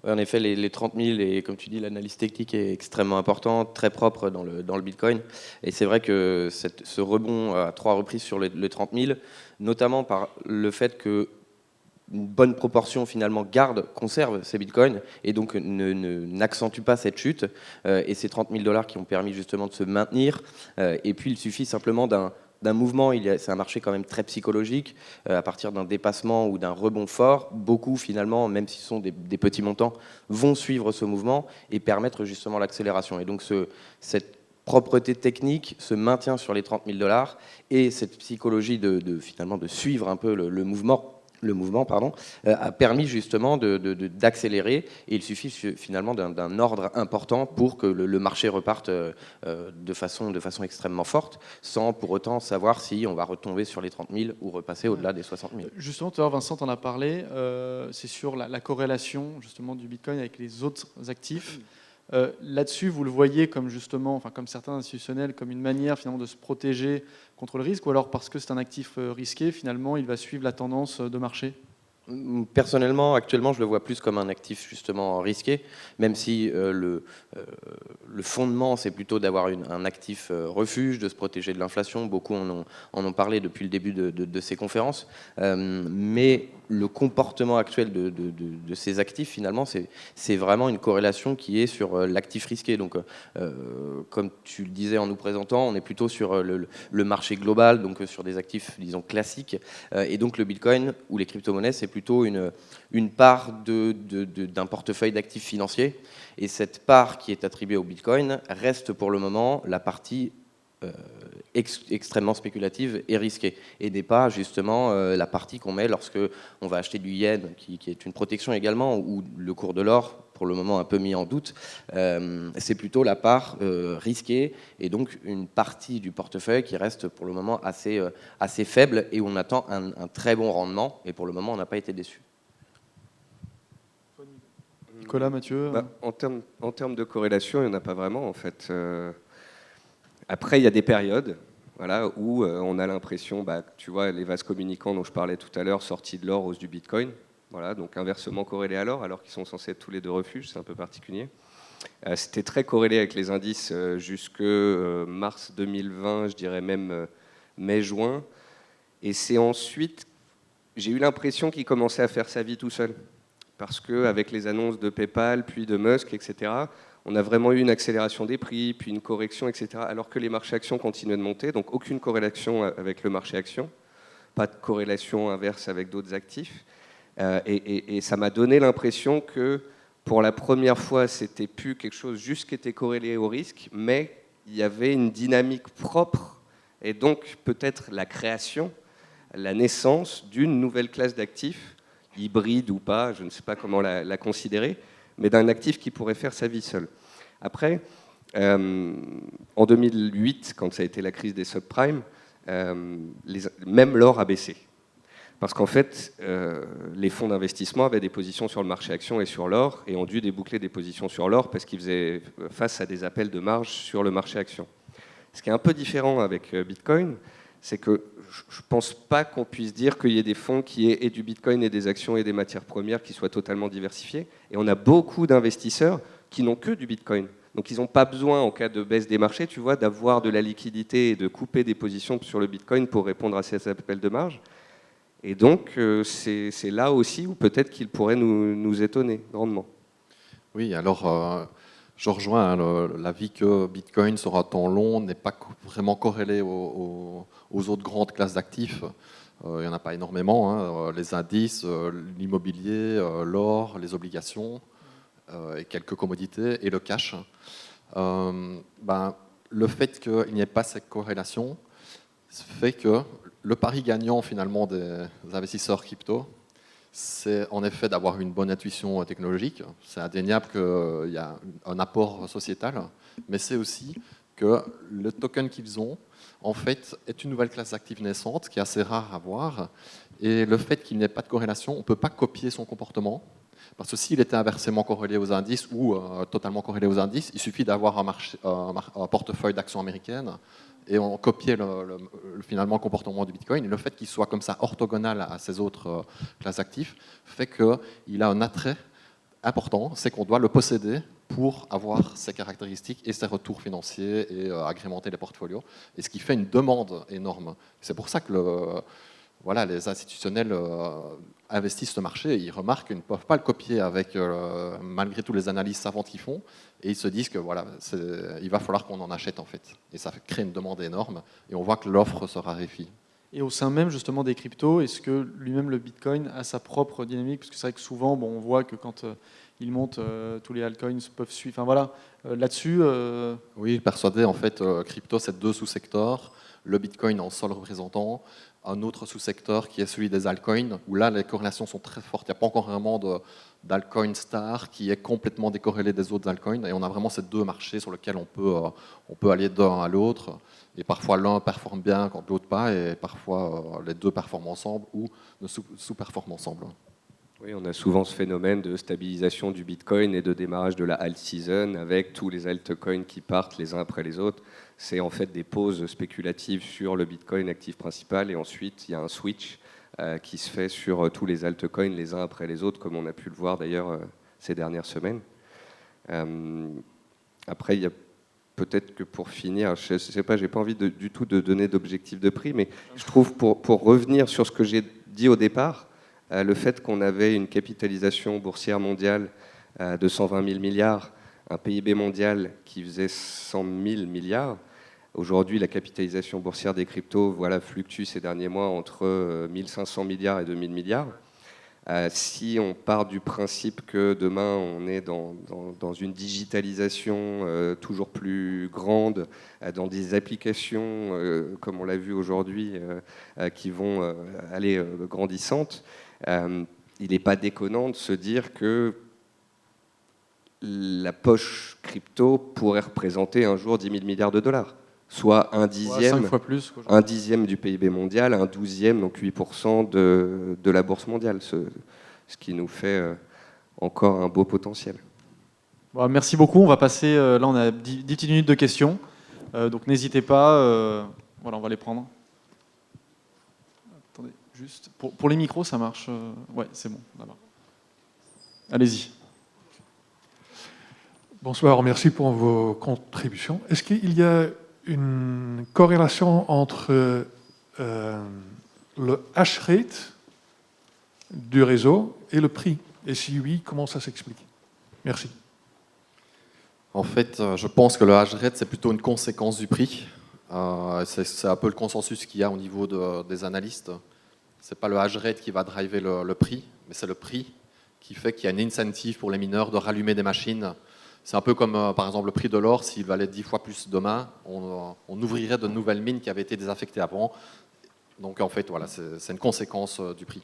S4: Ouais, en effet, les 30 000, et comme tu dis, l'analyse technique est extrêmement importante, très propre dans le Bitcoin. Et c'est vrai que ce rebond à 3 reprises sur le 30 000, notamment par le fait que une bonne proportion finalement conserve ces bitcoins et donc n'accentue pas cette chute et ces 30 000 $ qui ont permis justement de se maintenir. Et puis il suffit simplement d'un mouvement, c'est un marché quand même très psychologique, à partir d'un dépassement ou d'un rebond fort, beaucoup finalement, même si ce sont des petits montants, vont suivre ce mouvement et permettre justement l'accélération. Et donc cette propreté technique se maintient sur les 30 000 $ et cette psychologie finalement de suivre un peu le mouvement a permis justement d'accélérer, et il suffit finalement d'un ordre important pour que le marché reparte de façon extrêmement forte, sans pour autant savoir si on va retomber sur les 30 000 ou repasser au-delà des 60 000.
S1: Justement, tout à l'heure, Vincent en a parlé, c'est sur la corrélation justement du Bitcoin avec les autres actifs. Là-dessus, vous le voyez comme justement, comme certains institutionnels, comme une manière finalement de se protéger contre le risque, ou alors parce que c'est un actif risqué, finalement, il va suivre la tendance de marché?
S4: Personnellement, actuellement, je le vois plus comme un actif justement risqué, même si le le fondement, c'est plutôt d'avoir un actif refuge, de se protéger de l'inflation. Beaucoup en ont parlé depuis le début de ces conférences. Mais le comportement actuel de ces actifs, finalement, c'est vraiment une corrélation qui est sur l'actif risqué. Donc, comme tu le disais en nous présentant, on est plutôt sur le marché global, donc sur des actifs, disons, classiques. Et donc, le Bitcoin ou les crypto-monnaies, c'est plutôt une part d'un portefeuille d'actifs financiers. Et cette part qui est attribuée au Bitcoin reste pour le moment la partie extrêmement spéculative et risquée, et n'est pas justement la partie qu'on met lorsque on va acheter du yen, qui est une protection également, ou le cours de l'or, pour le moment un peu mis en doute. C'est plutôt la part risquée, et donc une partie du portefeuille qui reste pour le moment assez faible, et où on attend un très bon rendement, et pour le moment on n'a pas été déçu.
S1: Nicolas, Mathieu
S2: En termes de corrélation, il n'y en a pas vraiment, en fait. Après, il y a des périodes voilà, où on a l'impression, tu vois, les vases communicants dont je parlais tout à l'heure, sortis de l'or, hausse du Bitcoin. Voilà, donc inversement corrélés à l'or, alors qu'ils sont censés être tous les deux refuges, c'est un peu particulier. C'était très corrélé avec les indices jusque mars 2020, je dirais même mai-juin. Et c'est ensuite, j'ai eu l'impression qu'il commençait à faire sa vie tout seul. Parce qu'avec les annonces de PayPal, puis de Musk, etc., on a vraiment eu une accélération des prix, puis une correction, etc., alors que les marchés actions continuaient de monter, donc aucune corrélation avec le marché actions, pas de corrélation inverse avec d'autres actifs. Et ça m'a donné l'impression que pour la première fois, c'était plus quelque chose juste qui était corrélé au risque, mais il y avait une dynamique propre, et donc peut-être la création, la naissance d'une nouvelle classe d'actifs, hybride ou pas, je ne sais pas comment la considérer, mais d'un actif qui pourrait faire sa vie seul. Après, en 2008, quand ça a été la crise des subprimes, même l'or a baissé. Parce qu'en fait, les fonds d'investissement avaient des positions sur le marché actions et sur l'or, et ont dû déboucler des positions sur l'or parce qu'ils faisaient face à des appels de marge sur le marché actions. Ce qui est un peu différent avec Bitcoin, c'est que je ne pense pas qu'on puisse dire qu'il y ait des fonds qui aient et du Bitcoin et des actions et des matières premières qui soient totalement diversifiés. Et on a beaucoup d'investisseurs qui n'ont que du Bitcoin. Donc ils n'ont pas besoin, en cas de baisse des marchés, tu vois, d'avoir de la liquidité et de couper des positions sur le Bitcoin pour répondre à ces appels de marge. Et donc c'est là aussi où peut-être qu'ils pourraient nous étonner grandement.
S3: Oui, alors je rejoins l'avis que Bitcoin sur un temps long n'est pas vraiment corrélé aux autres grandes classes d'actifs. Il n'y en a pas énormément, hein. Les indices, l'immobilier, l'or, les obligations, et quelques commodités, et le cash. Le fait qu'il n'y ait pas cette corrélation fait que le pari gagnant finalement des investisseurs crypto, c'est en effet d'avoir une bonne intuition technologique. C'est indéniable qu'il y a un apport sociétal, mais c'est aussi que le token qu'ils ont, en fait, est une nouvelle classe d'actifs naissante qui est assez rare à voir. Et le fait qu'il n'y ait pas de corrélation, on ne peut pas copier son comportement. Parce que s'il était inversement corrélé aux indices ou totalement corrélé aux indices, il suffit d'avoir un portefeuille d'actions américaines et on copiait finalement le comportement du Bitcoin. Et le fait qu'il soit comme ça orthogonal à ces autres classes d'actifs fait qu'il a un attrait important, c'est qu'on doit le posséder pour avoir ses caractéristiques et ses retours financiers et agrémenter les portfolios. Et ce qui fait une demande énorme. C'est pour ça que les institutionnels investissent ce marché. Ils remarquent qu'ils ne peuvent pas le copier avec, malgré toutes les analyses savantes qu'ils font. Et ils se disent que il va falloir qu'on en achète en fait. Et ça crée une demande énorme. Et on voit que l'offre se raréfie.
S1: Et au sein même justement des cryptos, est-ce que lui-même le Bitcoin a sa propre dynamique? Parce que c'est vrai que souvent, on voit que quand il monte, tous les altcoins peuvent suivre. Enfin voilà, là-dessus.
S3: Oui, persuadé en fait, crypto, c'est 2 sous-secteurs. Le Bitcoin en seul représentant, un autre sous-secteur qui est celui des altcoins, où là les corrélations sont très fortes. Il n'y a pas encore vraiment d'altcoin star qui est complètement décorrélé des autres altcoins. Et on a vraiment ces 2 marchés sur lesquels on peut aller d'un à l'autre. Et parfois l'un performe bien quand l'autre pas, et parfois les 2 performent ensemble ou ne sous-performent ensemble.
S2: Oui, on a souvent ce phénomène de stabilisation du Bitcoin et de démarrage de la alt season avec tous les altcoins qui partent les uns après les autres. C'est en fait des pauses spéculatives sur le Bitcoin actif principal, et ensuite il y a un switch qui se fait sur tous les altcoins les uns après les autres, comme on a pu le voir d'ailleurs ces dernières semaines. Après, il y a peut-être que pour finir, je ne sais pas, j'ai pas envie du tout de donner d'objectif de prix, mais je trouve, pour revenir sur ce que j'ai dit au départ, le fait qu'on avait une capitalisation boursière mondiale de 120 000 milliards, un PIB mondial qui faisait 100 000 milliards. Aujourd'hui, la capitalisation boursière des cryptos fluctue ces derniers mois entre 1 500 milliards et 2 000 milliards. Si on part du principe que demain on est dans une digitalisation toujours plus grande, dans des applications, comme on l'a vu aujourd'hui, qui vont aller grandissantes, il n'est pas déconnant de se dire que la poche crypto pourrait représenter un jour 10 000 milliards de dollars, soit un dixième,
S1: 5 fois plus
S2: un dixième du PIB mondial, un 12e, donc 8% de la bourse mondiale, ce qui nous fait encore un beau potentiel.
S1: Bon, merci beaucoup. On va passer, là on a 10 petites minutes de questions, donc n'hésitez pas, voilà, on va les prendre. Attendez, juste, pour les micros ça marche, ouais c'est bon, là-bas. Allez-y.
S5: Bonsoir, merci pour vos contributions. Est-ce qu'il y a une corrélation entre le hash rate du réseau et le prix? Et si oui, comment ça s'explique? Merci.
S3: En fait, je pense que le hash rate, c'est plutôt une conséquence du prix. C'est un peu le consensus qu'il y a au niveau des analystes. Ce n'est pas le hash rate qui va driver le prix, mais c'est le prix qui fait qu'il y a une incentive pour les mineurs de rallumer des machines. C'est un peu comme, par exemple, le prix de l'or. S'il valait 10 fois plus demain, on ouvrirait de nouvelles mines qui avaient été désaffectées avant. Donc, en fait, voilà, c'est une conséquence du prix.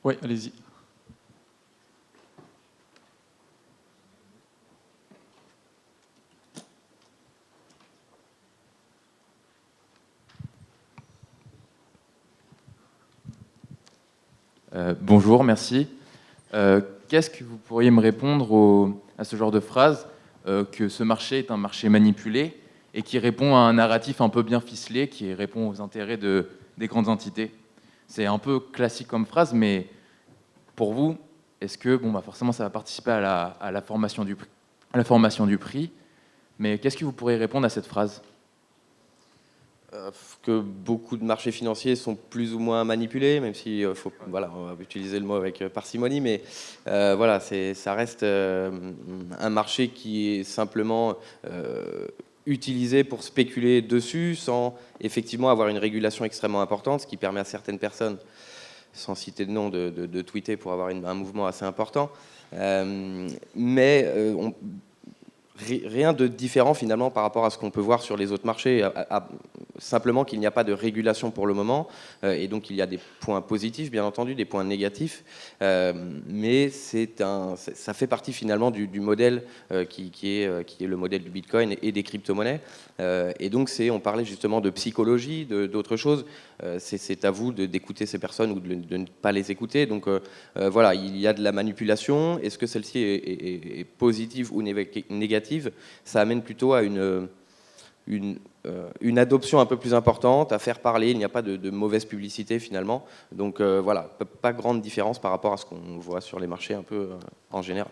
S1: Oui, allez-y.
S6: Bonjour, merci. Qu'est-ce que vous pourriez me répondre à ce genre de phrase, que ce marché est un marché manipulé et qui répond à un narratif un peu bien ficelé, qui répond aux intérêts des grandes entités? C'est un peu classique comme phrase, mais pour vous, est-ce que, forcément ça va participer à la formation du prix, mais qu'est-ce que vous pourriez répondre à cette phrase?
S4: Que beaucoup de marchés financiers sont plus ou moins manipulés, même si on va utiliser le mot avec parcimonie, mais ça reste un marché qui est simplement utilisé pour spéculer dessus sans effectivement avoir une régulation extrêmement importante, ce qui permet à certaines personnes, sans citer de nom, de tweeter pour avoir un mouvement assez important. Rien de différent finalement par rapport à ce qu'on peut voir sur les autres marchés, simplement qu'il n'y a pas de régulation pour le moment, et donc il y a des points positifs bien entendu, des points négatifs, mais ça fait partie finalement du modèle qui est le modèle du Bitcoin et des crypto-monnaies, et donc on parlait justement de psychologie, d'autres choses, c'est à vous d'écouter ces personnes ou de ne pas les écouter, donc voilà, il y a de la manipulation. Est-ce que celle-ci est positive ou négative? Ça amène plutôt à une adoption un peu plus importante, à faire parler. Il n'y a pas de mauvaise publicité finalement. Donc voilà, pas grande différence par rapport à ce qu'on voit sur les marchés un peu en général.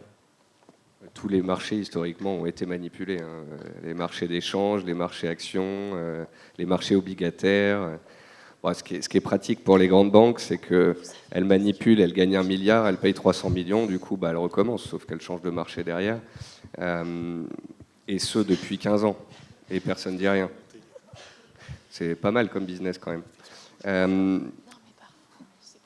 S2: Tous les marchés historiquement ont été manipulés, hein. Les marchés d'échange, les marchés actions, les marchés obligataires. Bon, ce qui est pratique pour les grandes banques, c'est qu'elles manipulent, elles gagnent 1 milliard, elles payent 300 millions, du coup elles recommencent, sauf qu'elles changent de marché derrière. Et ce depuis 15 ans. Et personne ne dit rien. C'est pas mal comme business quand même.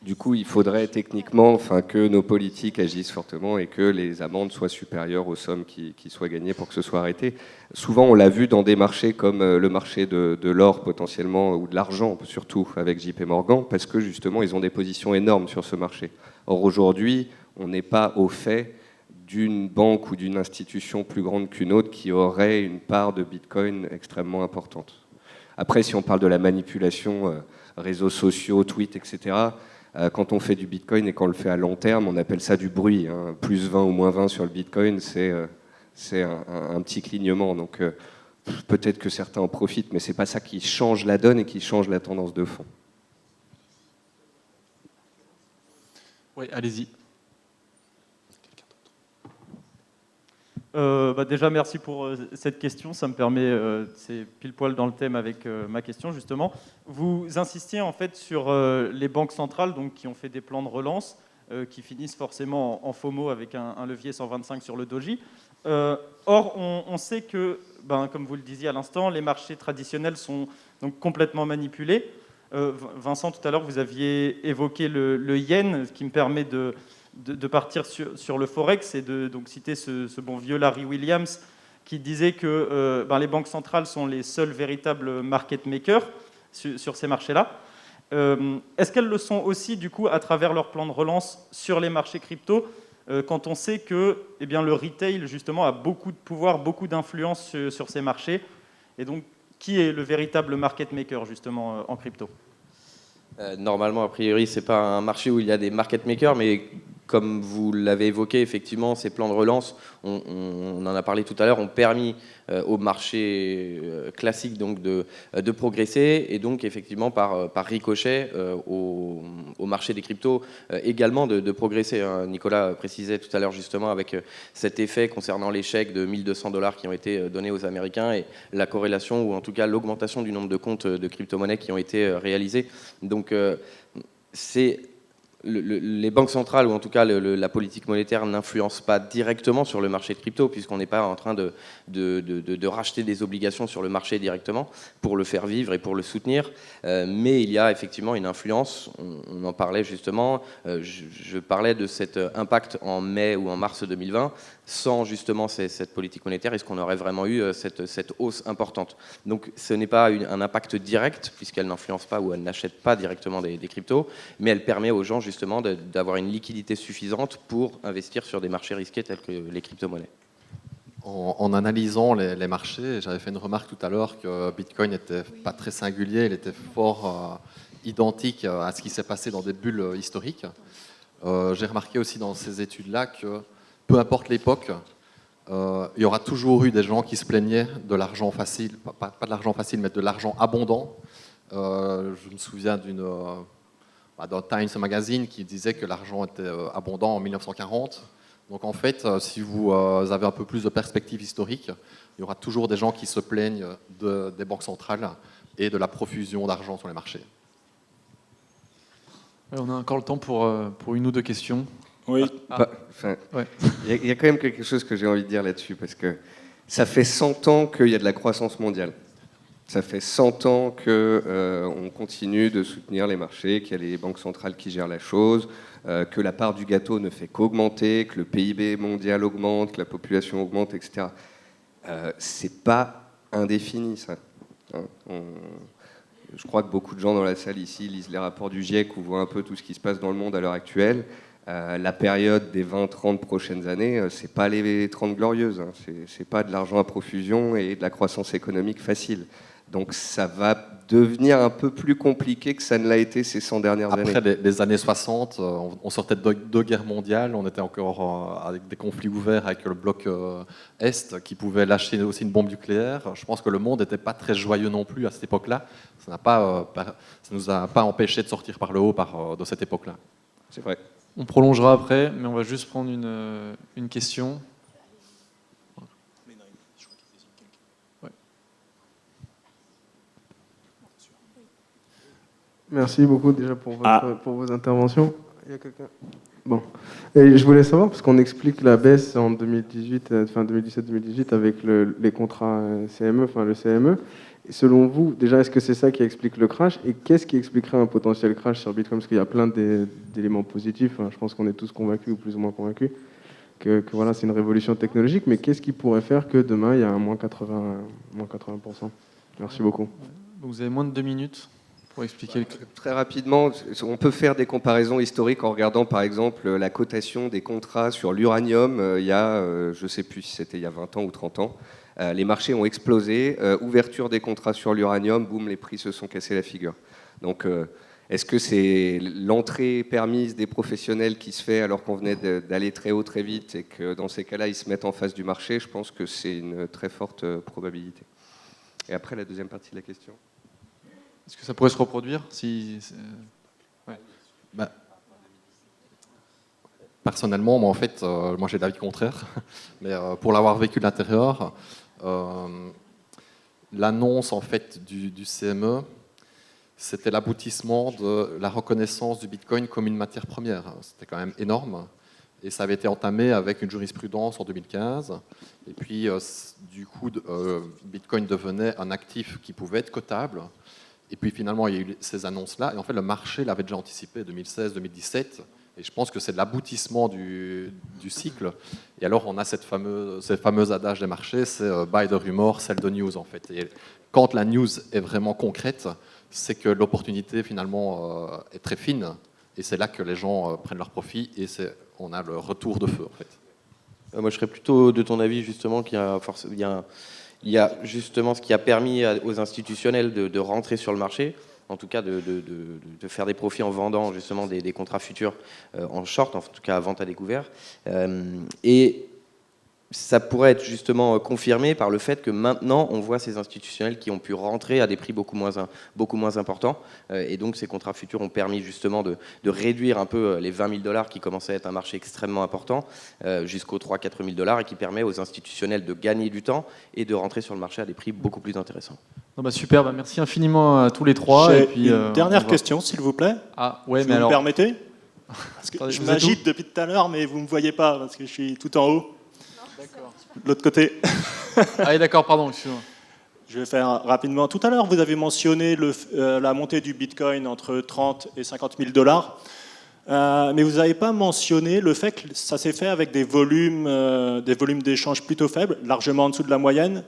S2: Du coup, il faudrait techniquement que nos politiques agissent fortement et que les amendes soient supérieures aux sommes qui soient gagnées pour que ce soit arrêté. Souvent, on l'a vu dans des marchés comme le marché de l'or potentiellement, ou de l'argent surtout, avec JP Morgan, parce que justement, ils ont des positions énormes sur ce marché. Or, aujourd'hui, on n'est pas au fait d'une banque ou d'une institution plus grande qu'une autre qui aurait une part de Bitcoin extrêmement importante. Après, si on parle de la manipulation, réseaux sociaux, tweets, etc., quand on fait du Bitcoin et qu'on le fait à long terme, on appelle ça du bruit, hein. Plus 20 ou moins 20 sur le Bitcoin, c'est un petit clignement. Donc peut-être que certains en profitent, mais ce n'est pas ça qui change la donne et qui change la tendance de fond.
S1: Oui, allez-y. Déjà, merci pour cette question. Ça me permet, c'est pile poil dans le thème avec ma question justement. Vous insistiez en fait sur les banques centrales donc, qui ont fait des plans de relance qui finissent forcément en FOMO avec un levier 125 sur le doji. Or, on sait que, comme vous le disiez à l'instant, les marchés traditionnels sont donc complètement manipulés. Vincent, tout à l'heure, vous aviez évoqué le yen, ce qui me permet de partir sur le Forex et de donc, citer ce bon vieux Larry Williams qui disait que les banques centrales sont les seuls véritables market makers sur ces marchés-là. Est-ce qu'elles le sont aussi, du coup, à travers leur plan de relance sur les marchés crypto, quand on sait que le retail, justement, a beaucoup de pouvoir, beaucoup d'influence sur ces marchés? Et donc, qui est le véritable market maker, justement, en crypto?
S4: Normalement, a priori, ce n'est pas un marché où il y a des market makers, mais comme vous l'avez évoqué, effectivement, ces plans de relance, on en a parlé tout à l'heure, ont permis au marché classique donc, de progresser et donc effectivement par ricochet au marché des cryptos également de progresser. Nicolas précisait tout à l'heure justement avec cet effet concernant les chèques de 1 200 $ qui ont été donnés aux Américains et la corrélation ou en tout cas l'augmentation du nombre de comptes de crypto-monnaies qui ont été réalisés. Donc c'est les banques centrales, ou en tout cas la politique monétaire, n'influencent pas directement sur le marché de crypto, puisqu'on n'est pas en train de racheter des obligations sur le marché directement pour le faire vivre et pour le soutenir. Mais il y a effectivement une influence, on en parlait justement, je parlais de cet impact en mai ou en mars 2020. Sans justement cette politique monétaire, est-ce qu'on aurait vraiment eu cette hausse importante? Donc ce n'est pas un impact direct, puisqu'elle n'influence pas ou elle n'achète pas directement des cryptos, mais elle permet aux gens justement d'avoir une liquidité suffisante pour investir sur des marchés risqués tels que les crypto-monnaies.
S3: En analysant les marchés, j'avais fait une remarque tout à l'heure que Bitcoin n'était pas très singulier, il était fort identique à ce qui s'est passé dans des bulles historiques. J'ai remarqué aussi dans ces études-là que peu importe l'époque, il y aura toujours eu des gens qui se plaignaient de l'argent facile, pas de l'argent facile, mais de l'argent abondant. Je me souviens d'un Times Magazine qui disait que l'argent était abondant en 1940. Donc en fait, si vous avez un peu plus de perspective historique, il y aura toujours des gens qui se plaignent des banques centrales et de la profusion d'argent sur les marchés.
S1: On a encore le temps pour une ou deux questions.
S7: Oui.
S2: Il y a quand même quelque chose que j'ai envie de dire là-dessus, parce que ça fait 100 ans qu'il y a de la croissance mondiale. Ça fait 100 ans qu'on continue de soutenir les marchés, qu'il y a les banques centrales qui gèrent la chose, que la part du gâteau ne fait qu'augmenter, que le PIB mondial augmente, que la population augmente, etc. C'est pas indéfini, ça. Je crois que beaucoup de gens dans la salle ici lisent les rapports du GIEC ou voient un peu tout ce qui se passe dans le monde à l'heure actuelle. La période des 20-30 prochaines années, c'est pas les 30 glorieuses, hein. C'est pas de l'argent à profusion et de la croissance économique facile. Donc ça va devenir un peu plus compliqué que ça ne l'a été ces 100 dernières années.
S3: Après les années 60, on sortait de deux guerres mondiales, on était encore avec des conflits ouverts avec le bloc Est qui pouvait lâcher aussi une bombe nucléaire. Je pense que le monde n'était pas très joyeux non plus à cette époque-là. Ça ne nous a pas empêché de sortir par le haut de cette époque-là.
S2: C'est vrai.
S1: On prolongera après, mais on va juste prendre une question.
S8: Merci beaucoup déjà pour vos interventions. Il y a quelqu'un? Bon. Et je voulais savoir, parce qu'on explique la baisse en 2018, fin 2017-2018 avec les contrats CME, enfin le CME. Et selon vous, déjà, est-ce que c'est ça qui explique le crash? Et qu'est-ce qui expliquerait un potentiel crash sur Bitcoin? Parce qu'il y a plein d'éléments positifs. Je pense qu'on est tous convaincus, ou plus ou moins convaincus, que voilà, c'est une révolution technologique. Mais qu'est-ce qui pourrait faire que demain, il y a un moins 80%? Merci beaucoup.
S1: Vous avez moins de 2 minutes pour expliquer.
S2: Très rapidement, on peut faire des comparaisons historiques en regardant par exemple la cotation des contrats sur l'uranium il y a, je ne sais plus si c'était il y a 20 ans ou 30 ans. Les marchés ont explosé, ouverture des contrats sur l'uranium, boum, les prix se sont cassés la figure. Donc est-ce que c'est l'entrée permise des professionnels qui se fait alors qu'on venait d'aller très haut très vite et que dans ces cas-là ils se mettent en face du marché? Je pense que c'est une très forte probabilité. Et après la deuxième partie de la question.
S1: Est-ce que ça pourrait se reproduire
S3: Personnellement, moi, en fait, moi j'ai l'avis contraire, mais pour l'avoir vécu de l'intérieur, l'annonce en fait du CME, c'était l'aboutissement de la reconnaissance du Bitcoin comme une matière première. C'était quand même énorme. Et ça avait été entamé avec une jurisprudence en 2015. Et puis, du coup, Bitcoin devenait un actif qui pouvait être cotable. Et puis, finalement, il y a eu ces annonces-là. Et en fait, le marché l'avait déjà anticipé, 2016-2017. Et je pense que c'est l'aboutissement du cycle. Et alors, on a cette fameuse adage des marchés, c'est buy the rumor, sell the news, en fait. Et quand la news est vraiment concrète, c'est que l'opportunité, finalement, est très fine. Et c'est là que les gens prennent leur profit. Et on a le retour de feu, en fait.
S4: Moi, je serais plutôt de ton avis, justement, qu'il y a justement ce qui a permis aux institutionnels de rentrer sur le marché, en tout cas de faire des profits en vendant justement des contrats futurs en short, en tout cas à vente à découvert. Et ça pourrait être justement confirmé par le fait que maintenant on voit ces institutionnels qui ont pu rentrer à des prix beaucoup moins importants, et donc ces contrats futurs ont permis justement de réduire un peu les 20 000 $ qui commençaient à être un marché extrêmement important jusqu'aux 3 000 à 4 000 $ et qui permet aux institutionnels de gagner du temps et de rentrer sur le marché à des prix beaucoup plus intéressants.
S1: Non, bah super, bah merci infiniment à tous les trois.
S7: J'ai
S1: et puis,
S7: une dernière question, s'il vous plaît.
S1: Ah ouais,
S7: si
S1: mais
S7: vous
S1: alors.
S7: me permettez, parce que
S1: Attendez,
S7: je
S1: vous êtes
S7: m'agite depuis tout à l'heure, mais vous ne me voyez pas parce que je suis tout en haut. De l'autre côté.
S1: Ah oui, d'accord, pardon, excusez-moi.
S7: Je vais faire rapidement. Tout à l'heure, vous avez mentionné la montée du Bitcoin entre 30 et 50 000 $. Mais vous n'avez pas mentionné le fait que ça s'est fait avec des volumes d'échanges plutôt faibles, largement en dessous de la moyenne.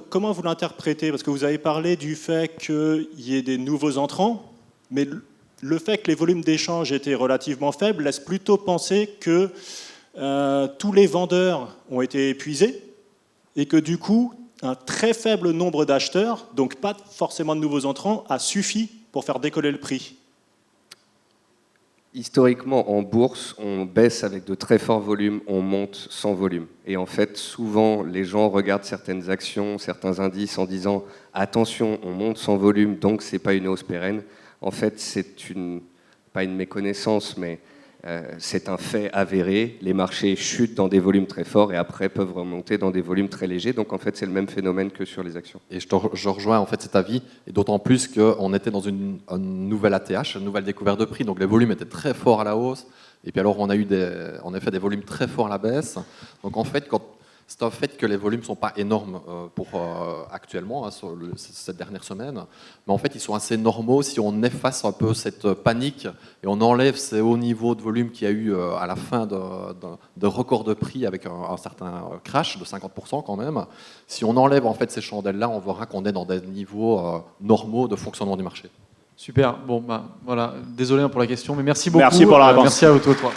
S7: Comment vous l'interprétez? Parce que vous avez parlé du fait qu'il y ait des nouveaux entrants, mais le fait que les volumes d'échanges étaient relativement faibles laisse plutôt penser que tous les vendeurs ont été épuisés et que du coup, un très faible nombre d'acheteurs, donc pas forcément de nouveaux entrants, a suffi pour faire décoller le prix.
S2: Historiquement, en bourse, on baisse avec de très forts volumes, on monte sans volume. Et en fait, souvent, les gens regardent certaines actions, certains indices en disant « attention, on monte sans volume, donc ce n'est pas une hausse pérenne ». En fait, c'est pas une méconnaissance, mais c'est un fait avéré. Les marchés chutent dans des volumes très forts et après peuvent remonter dans des volumes très légers. Donc en fait, c'est le même phénomène que sur les actions.
S3: Et je rejoins en fait cet avis, et d'autant plus qu'on était dans une nouvelle ATH, une nouvelle découverte de prix, donc les volumes étaient très forts à la hausse, et puis alors on a eu en effet des volumes très forts à la baisse. Donc en fait, c'est un fait que les volumes ne sont pas énormes actuellement, sur cette dernière semaine, mais en fait ils sont assez normaux si on efface un peu cette panique et on enlève ces hauts niveaux de volume qu'il y a eu à la fin de record de prix avec un certain crash de 50% quand même. Si on enlève en fait ces chandelles-là, on verra qu'on est dans des niveaux normaux de fonctionnement du marché.
S1: Super, bon, bah voilà, désolé pour la question, mais merci beaucoup.
S7: Merci pour la réponse.
S1: Merci à vous tous les trois.